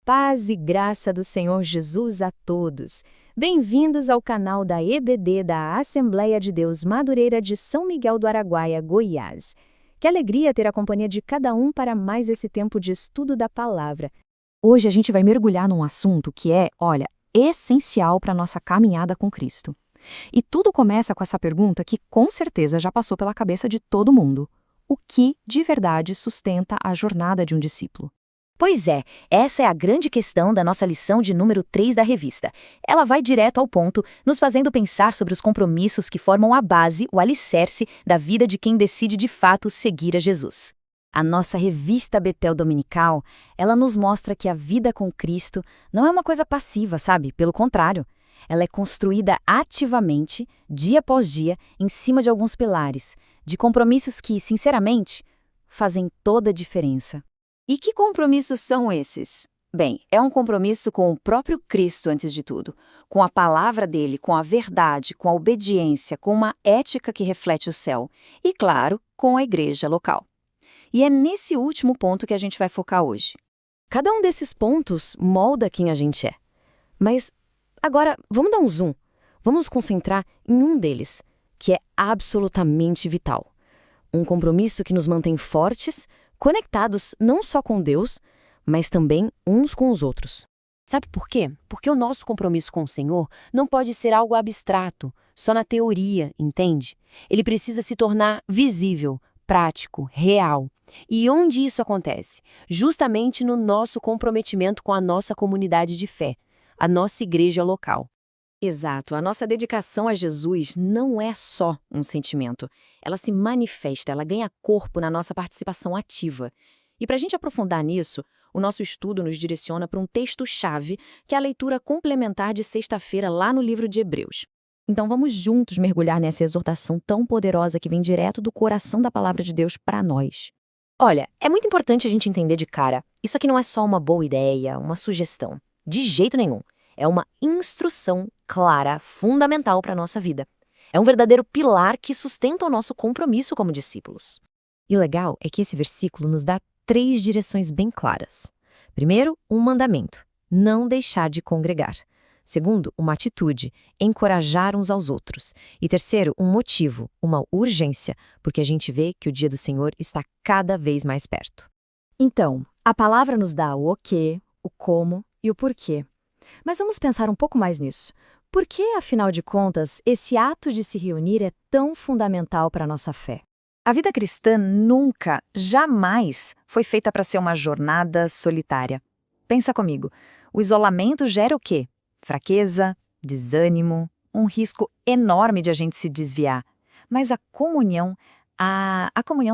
Paz e graça do Senhor Jesus a todos. Bem-vindos ao canal da EBD da Assembleia de Deus Madureira de São Miguel do Araguaia, Goiás. Que alegria ter a companhia de cada um para mais esse tempo de estudo da palavra. Hoje a gente vai mergulhar num assunto que é, essencial para a nossa caminhada com Cristo. E tudo começa com essa pergunta que com certeza já passou pela cabeça de todo mundo. O que, de verdade, sustenta a jornada de um discípulo? Pois é, essa é a grande questão da nossa lição de número 3 da revista. Ela vai direto ao ponto, nos fazendo pensar sobre os compromissos que formam a base, o alicerce, da vida de quem decide de fato seguir a Jesus. A nossa revista Betel Dominical, ela nos mostra que a vida com Cristo não é uma coisa passiva, sabe? Pelo contrário, ela é construída ativamente, dia após dia, em cima de alguns pilares, de compromissos que, sinceramente, fazem toda a diferença. E que compromissos são esses? Bem, é um compromisso com o próprio Cristo antes de tudo, com a palavra dele, com a verdade, com a obediência, com uma ética que reflete o céu e, claro, com a igreja local. E é nesse último ponto que a gente vai focar hoje. Cada um desses pontos molda quem a gente é. Mas agora, vamos dar um zoom. Vamos nos concentrar em um deles, que é absolutamente vital. Um compromisso que nos mantém fortes, conectados não só com Deus, mas também uns com os outros. Sabe por quê? Porque o nosso compromisso com o Senhor não pode ser algo abstrato, só na teoria, entende? Ele precisa se tornar visível, prático, real. E onde isso acontece? Justamente no nosso comprometimento com a nossa comunidade de fé, a nossa igreja local. Exato, a nossa dedicação a Jesus não é só um sentimento. Ela se manifesta, ela ganha corpo na nossa participação ativa. E para a gente aprofundar nisso, o nosso estudo nos direciona para um texto-chave, que é a leitura complementar de sexta-feira lá no livro de Hebreus. Então vamos juntos mergulhar nessa exortação tão poderosa que vem direto do coração da palavra de Deus para nós. Olha, é muito importante a gente entender de cara, isso aqui não é só uma boa ideia, uma sugestão. De jeito nenhum. É uma instrução clara, fundamental para a nossa vida. É um verdadeiro pilar que sustenta o nosso compromisso como discípulos. E o legal é que esse versículo nos dá 3 direções bem claras. Primeiro, um mandamento, não deixar de congregar. Segundo, uma atitude, encorajar uns aos outros. E terceiro, um motivo, uma urgência, porque a gente vê que o dia do Senhor está cada vez mais perto. Então, a palavra nos dá o quê, o como e o porquê. Mas vamos pensar um pouco mais nisso. Por que, afinal de contas, esse ato de se reunir é tão fundamental para a nossa fé? A vida cristã nunca, jamais foi feita para ser uma jornada solitária. Pensa comigo, o isolamento gera o quê? Fraqueza, desânimo, um risco enorme de a gente se desviar. Mas a comunhão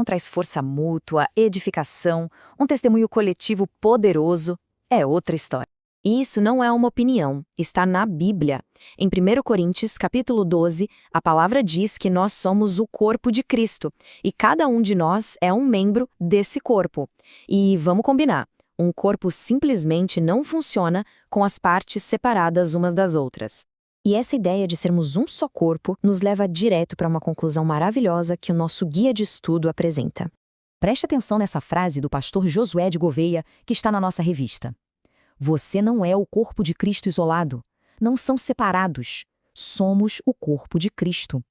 traz força mútua, edificação, um testemunho coletivo poderoso, é outra história. Isso não é uma opinião, está na Bíblia. Em 1 Coríntios, capítulo 12, a palavra diz que nós somos o corpo de Cristo, e cada um de nós é um membro desse corpo. E vamos combinar, um corpo simplesmente não funciona com as partes separadas umas das outras. E essa ideia de sermos um só corpo nos leva direto para uma conclusão maravilhosa que o nosso guia de estudo apresenta. Preste atenção nessa frase do pastor Josué de Gouveia, que está na nossa revista. Você não é o corpo de Cristo isolado. Não são separados. Somos o corpo de Cristo.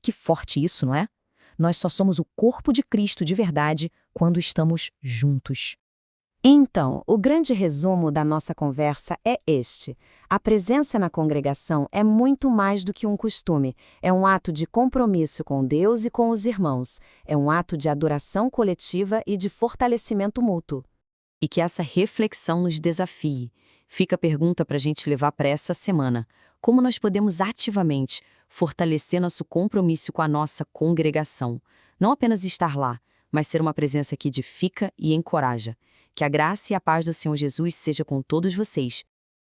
Que forte isso, não é? Nós só somos o corpo de Cristo de verdade quando estamos juntos. Então, o grande resumo da nossa conversa é este. A presença na congregação é muito mais do que um costume. É um ato de compromisso com Deus e com os irmãos. É um ato de adoração coletiva e de fortalecimento mútuo. E que essa reflexão nos desafie. Fica a pergunta para a gente levar para essa semana. Como nós podemos ativamente fortalecer nosso compromisso com a nossa congregação? Não apenas estar lá, mas ser uma presença que edifica e encoraja. Que a graça e a paz do Senhor Jesus seja com todos vocês.